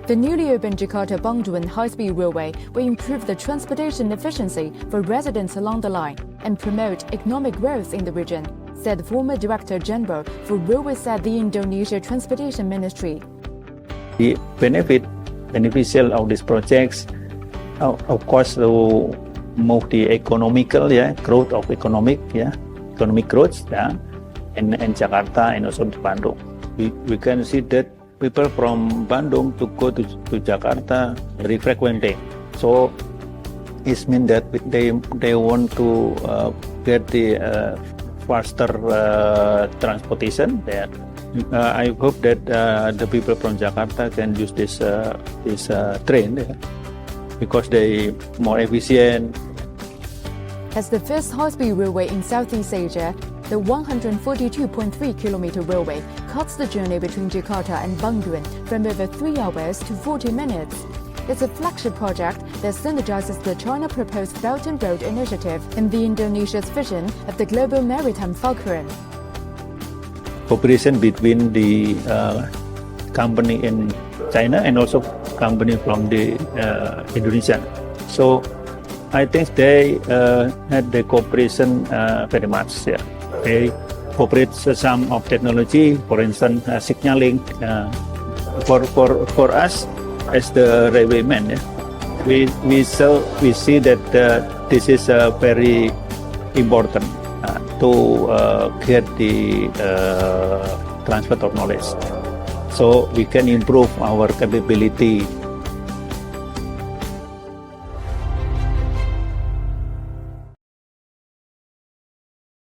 The newly opened Jakartah-Bnondong high-speed railway will improve the transportation efficiency for residents along the line and promote economic growth in the region, said former Director General for Railways at the Indonesia Transportation Ministry. The beneficial of these projects, of course, the multi-economical growth of economic growth in Jakarta and also Bandung. We can see that people from Bandung to go to Jakarta very frequently. So it means that they want to get the faster transportation there. I hope that the people from Jakarta can use this train because they more efficient. As the first high-speed railway in Southeast Asia, the 142.3-kilometer railway cuts the journey between Jakarta and Bandung from over 3 hours to 40 minutes. It's a flagship project that synergizes the China-proposed Belt and Road Initiative and the Indonesia's vision of the global maritime fulcrum. Cooperation between the company in China and also company from the Indonesia. So I think they had the cooperation very much. Yeah. They cooperate some of technology, for instance, signaling. For us as the railwaymen, we see that this is very important to get the transfer of knowledge, so we can improve our capability